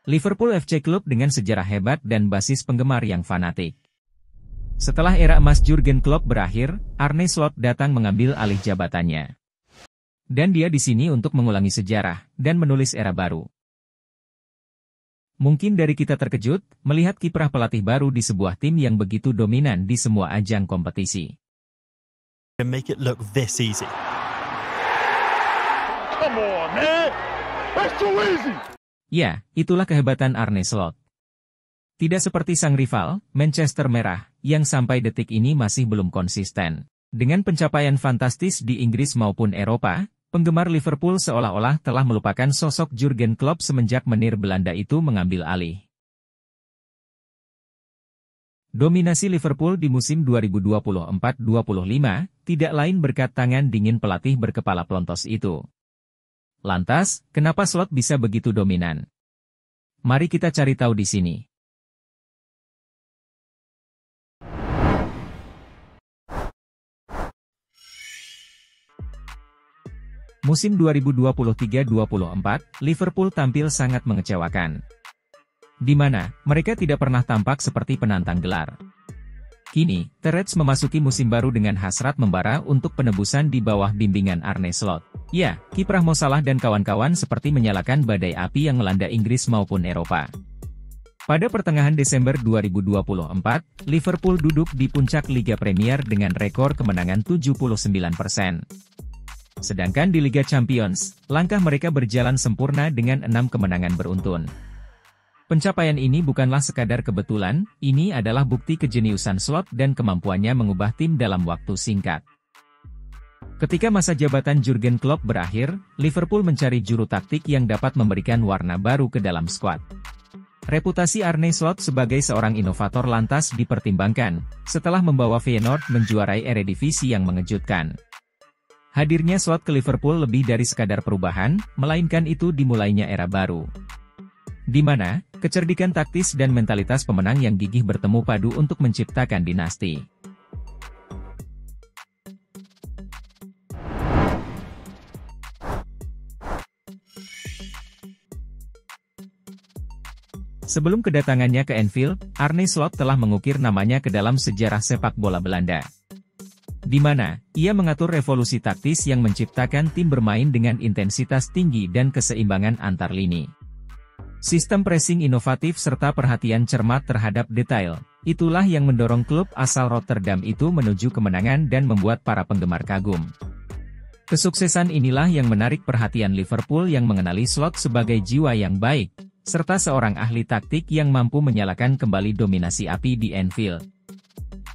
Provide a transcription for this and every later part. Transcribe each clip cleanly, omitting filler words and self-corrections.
Liverpool FC klub dengan sejarah hebat dan basis penggemar yang fanatik. Setelah era emas Jurgen Klopp berakhir, Arne Slot datang mengambil alih jabatannya. Dan dia di sini untuk mengulangi sejarah dan menulis era baru. Mungkin dari kita terkejut melihat kiprah pelatih baru di sebuah tim yang begitu dominan di semua ajang kompetisi. Make it look this easy. Come on, man. That's too easy. Ya, itulah kehebatan Arne Slot. Tidak seperti sang rival, Manchester Merah, yang sampai detik ini masih belum konsisten. Dengan pencapaian fantastis di Inggris maupun Eropa, penggemar Liverpool seolah-olah telah melupakan sosok Jurgen Klopp semenjak menir Belanda itu mengambil alih. Dominasi Liverpool di musim 2024-25 tidak lain berkat tangan dingin pelatih berkepala plontos itu. Lantas, kenapa Slot bisa begitu dominan? Mari kita cari tahu di sini. Musim 2023-24, Liverpool tampil sangat mengecewakan. Di mana, mereka tidak pernah tampak seperti penantang gelar. Kini, The Reds memasuki musim baru dengan hasrat membara untuk penebusan di bawah bimbingan Arne Slot. Ya, kiprah Mo Salah dan kawan-kawan seperti menyalakan badai api yang melanda Inggris maupun Eropa. Pada pertengahan Desember 2024, Liverpool duduk di puncak Liga Premier dengan rekor kemenangan 79%. Sedangkan di Liga Champions, langkah mereka berjalan sempurna dengan 6 kemenangan beruntun. Pencapaian ini bukanlah sekadar kebetulan, ini adalah bukti kejeniusan Slot dan kemampuannya mengubah tim dalam waktu singkat. Ketika masa jabatan Jurgen Klopp berakhir, Liverpool mencari juru taktik yang dapat memberikan warna baru ke dalam skuad. Reputasi Arne Slot sebagai seorang inovator lantas dipertimbangkan, setelah membawa Feyenoord menjuarai Eredivisie yang mengejutkan. Hadirnya Slot ke Liverpool lebih dari sekadar perubahan, melainkan itu dimulainya era baru. Di mana, kecerdikan taktis dan mentalitas pemenang yang gigih bertemu padu untuk menciptakan dinasti. Sebelum kedatangannya ke Anfield, Arne Slot telah mengukir namanya ke dalam sejarah sepak bola Belanda. Di mana, ia mengatur revolusi taktis yang menciptakan tim bermain dengan intensitas tinggi dan keseimbangan antar lini. Sistem pressing inovatif serta perhatian cermat terhadap detail, itulah yang mendorong klub asal Rotterdam itu menuju kemenangan dan membuat para penggemar kagum. Kesuksesan inilah yang menarik perhatian Liverpool yang mengenali Slot sebagai jiwa yang baik, serta seorang ahli taktik yang mampu menyalakan kembali dominasi api di Anfield.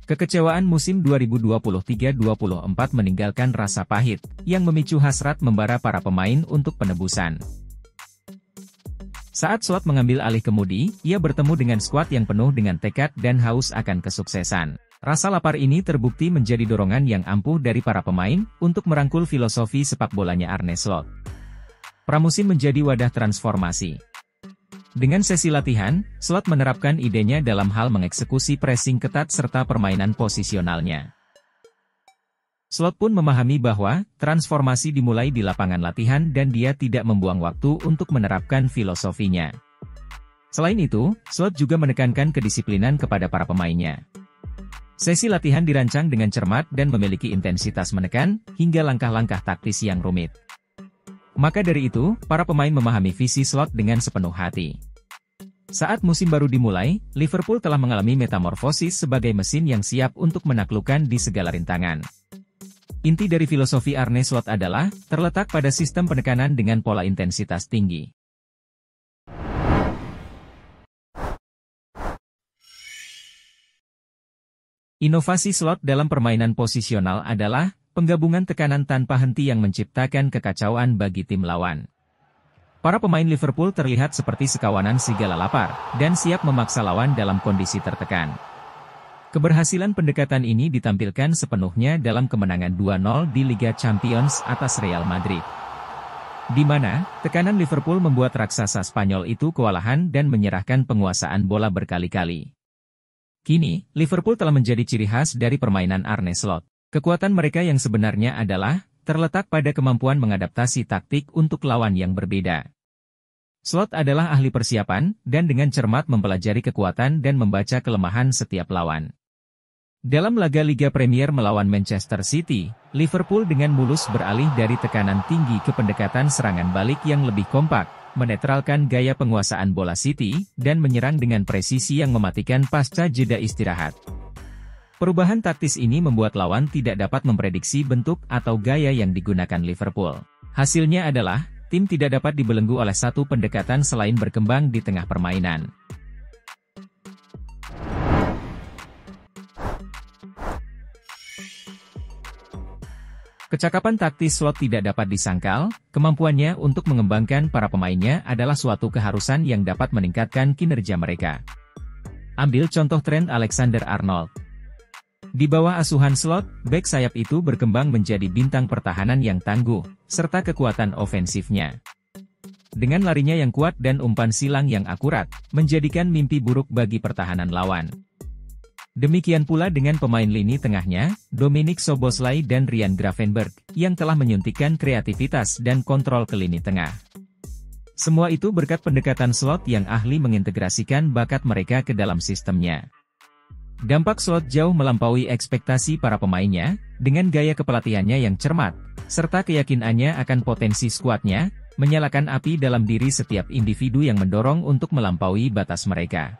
Kekecewaan musim 2023-24 meninggalkan rasa pahit, yang memicu hasrat membara para pemain untuk penebusan. Saat Slot mengambil alih kemudi, ia bertemu dengan skuad yang penuh dengan tekad dan haus akan kesuksesan. Rasa lapar ini terbukti menjadi dorongan yang ampuh dari para pemain, untuk merangkul filosofi sepak bolanya Arne Slot. Pramusim menjadi wadah transformasi. Dengan sesi latihan, Slot menerapkan idenya dalam hal mengeksekusi pressing ketat serta permainan posisionalnya. Slot pun memahami bahwa, transformasi dimulai di lapangan latihan dan dia tidak membuang waktu untuk menerapkan filosofinya. Selain itu, Slot juga menekankan kedisiplinan kepada para pemainnya. Sesi latihan dirancang dengan cermat dan memiliki intensitas menekan, hingga langkah-langkah taktis yang rumit. Maka dari itu, para pemain memahami visi Slot dengan sepenuh hati. Saat musim baru dimulai, Liverpool telah mengalami metamorfosis sebagai mesin yang siap untuk menaklukkan di segala rintangan. Inti dari filosofi Arne Slot adalah, terletak pada sistem penekanan dengan pola intensitas tinggi. Inovasi Slot dalam permainan posisional adalah, penggabungan tekanan tanpa henti yang menciptakan kekacauan bagi tim lawan. Para pemain Liverpool terlihat seperti sekawanan serigala lapar, dan siap memaksa lawan dalam kondisi tertekan. Keberhasilan pendekatan ini ditampilkan sepenuhnya dalam kemenangan 2-0 di Liga Champions atas Real Madrid. Di mana, tekanan Liverpool membuat raksasa Spanyol itu kewalahan dan menyerahkan penguasaan bola berkali-kali. Kini, Liverpool telah menjadi ciri khas dari permainan Arne Slot. Kekuatan mereka yang sebenarnya adalah, terletak pada kemampuan mengadaptasi taktik untuk lawan yang berbeda. Slot adalah ahli persiapan, dan dengan cermat mempelajari kekuatan dan membaca kelemahan setiap lawan. Dalam laga Liga Premier melawan Manchester City, Liverpool dengan mulus beralih dari tekanan tinggi ke pendekatan serangan balik yang lebih kompak, menetralkan gaya penguasaan bola City, dan menyerang dengan presisi yang mematikan pasca jeda istirahat. Perubahan taktis ini membuat lawan tidak dapat memprediksi bentuk atau gaya yang digunakan Liverpool. Hasilnya adalah, tim tidak dapat dibelenggu oleh satu pendekatan selain berkembang di tengah permainan. Kecakapan taktis Slot tidak dapat disangkal, kemampuannya untuk mengembangkan para pemainnya adalah suatu keharusan yang dapat meningkatkan kinerja mereka. Ambil contoh Trent Alexander-Arnold. Di bawah asuhan Slot, bek sayap itu berkembang menjadi bintang pertahanan yang tangguh, serta kekuatan ofensifnya. Dengan larinya yang kuat dan umpan silang yang akurat, menjadikan mimpi buruk bagi pertahanan lawan. Demikian pula dengan pemain lini tengahnya, Dominic Szoboszlai dan Ryan Gravenberch, yang telah menyuntikkan kreativitas dan kontrol ke lini tengah. Semua itu berkat pendekatan Slot yang ahli mengintegrasikan bakat mereka ke dalam sistemnya. Dampak Slot jauh melampaui ekspektasi para pemainnya, dengan gaya kepelatihannya yang cermat, serta keyakinannya akan potensi skuadnya, menyalakan api dalam diri setiap individu yang mendorong untuk melampaui batas mereka.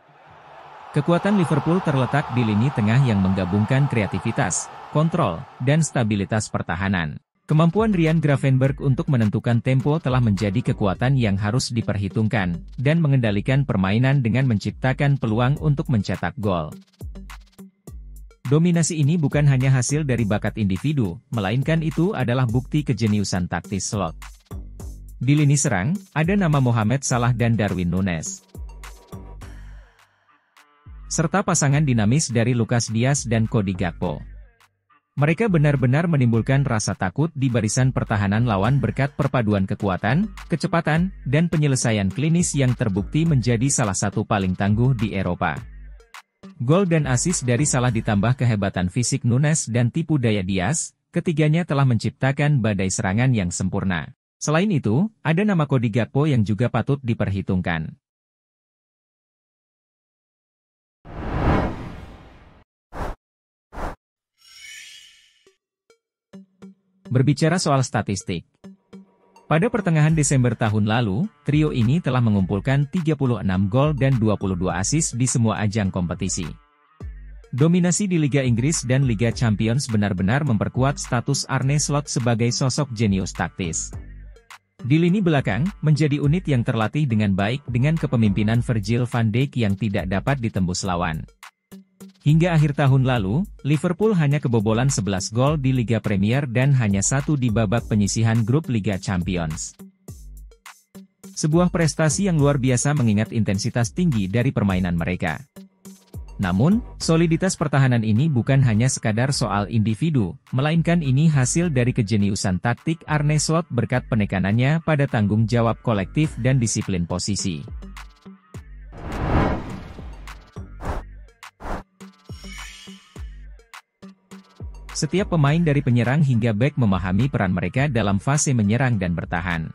Kekuatan Liverpool terletak di lini tengah yang menggabungkan kreativitas, kontrol, dan stabilitas pertahanan. Kemampuan Ryan Gravenberch untuk menentukan tempo telah menjadi kekuatan yang harus diperhitungkan, dan mengendalikan permainan dengan menciptakan peluang untuk mencetak gol. Dominasi ini bukan hanya hasil dari bakat individu, melainkan itu adalah bukti kejeniusan taktis Slot. Di lini serang, ada nama Mohamed Salah dan Darwin Núñez, serta pasangan dinamis dari Lucas Diaz dan Cody Gakpo. Mereka benar-benar menimbulkan rasa takut di barisan pertahanan lawan berkat perpaduan kekuatan, kecepatan, dan penyelesaian klinis yang terbukti menjadi salah satu paling tangguh di Eropa. Gol dan assist dari Salah ditambah kehebatan fisik Núñez dan tipu daya Diaz, ketiganya telah menciptakan badai serangan yang sempurna. Selain itu, ada nama Cody Gakpo yang juga patut diperhitungkan. Berbicara soal statistik. Pada pertengahan Desember tahun lalu, trio ini telah mengumpulkan 36 gol dan 22 assist di semua ajang kompetisi. Dominasi di Liga Inggris dan Liga Champions benar-benar memperkuat status Arne Slot sebagai sosok jenius taktis. Di lini belakang, menjadi unit yang terlatih dengan baik dengan kepemimpinan Virgil van Dijk yang tidak dapat ditembus lawan. Hingga akhir tahun lalu, Liverpool hanya kebobolan 11 gol di Liga Premier dan hanya 1 di babak penyisihan grup Liga Champions. Sebuah prestasi yang luar biasa mengingat intensitas tinggi dari permainan mereka. Namun, soliditas pertahanan ini bukan hanya sekadar soal individu, melainkan ini hasil dari kejeniusan taktik Arne Slot berkat penekanannya pada tanggung jawab kolektif dan disiplin posisi. Setiap pemain dari penyerang hingga bek memahami peran mereka dalam fase menyerang dan bertahan.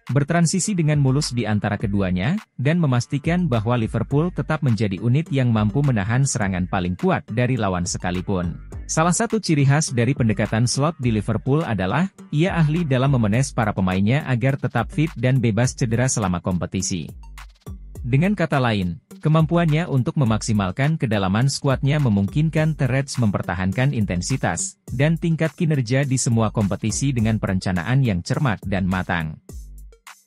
Bertransisi dengan mulus di antara keduanya, dan memastikan bahwa Liverpool tetap menjadi unit yang mampu menahan serangan paling kuat dari lawan sekalipun. Salah satu ciri khas dari pendekatan Slot di Liverpool adalah, ia ahli dalam memenes para pemainnya agar tetap fit dan bebas cedera selama kompetisi. Dengan kata lain, kemampuannya untuk memaksimalkan kedalaman skuadnya memungkinkan The Reds mempertahankan intensitas dan tingkat kinerja di semua kompetisi dengan perencanaan yang cermat dan matang.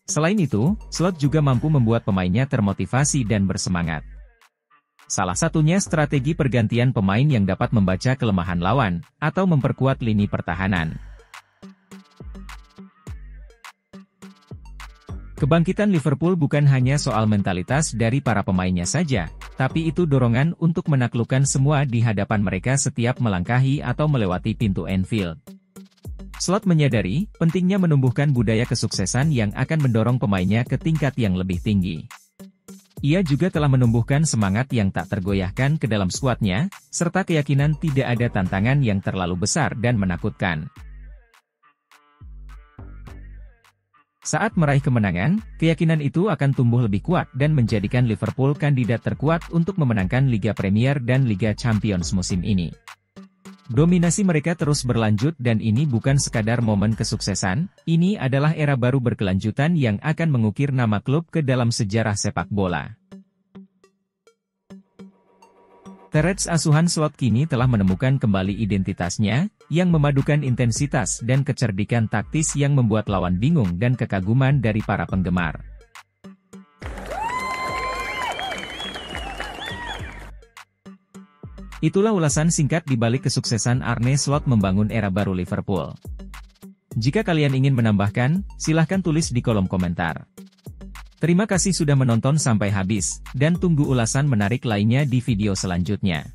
Selain itu, Slot juga mampu membuat pemainnya termotivasi dan bersemangat. Salah satunya strategi pergantian pemain yang dapat membaca kelemahan lawan, atau memperkuat lini pertahanan. Kebangkitan Liverpool bukan hanya soal mentalitas dari para pemainnya saja, tapi itu dorongan untuk menaklukkan semua di hadapan mereka setiap melangkahi atau melewati pintu Anfield. Slot menyadari pentingnya menumbuhkan budaya kesuksesan yang akan mendorong pemainnya ke tingkat yang lebih tinggi. Ia juga telah menumbuhkan semangat yang tak tergoyahkan ke dalam skuadnya, serta keyakinan tidak ada tantangan yang terlalu besar dan menakutkan. Saat meraih kemenangan, keyakinan itu akan tumbuh lebih kuat dan menjadikan Liverpool kandidat terkuat untuk memenangkan Liga Premier dan Liga Champions musim ini. Dominasi mereka terus berlanjut dan ini bukan sekadar momen kesuksesan, ini adalah era baru berkelanjutan yang akan mengukir nama klub ke dalam sejarah sepak bola. The Reds asuhan Slot kini telah menemukan kembali identitasnya, yang memadukan intensitas dan kecerdikan taktis yang membuat lawan bingung dan kekaguman dari para penggemar. Itulah ulasan singkat di balik kesuksesan Arne Slot membangun era baru Liverpool. Jika kalian ingin menambahkan, silahkan tulis di kolom komentar. Terima kasih sudah menonton sampai habis, dan tunggu ulasan menarik lainnya di video selanjutnya.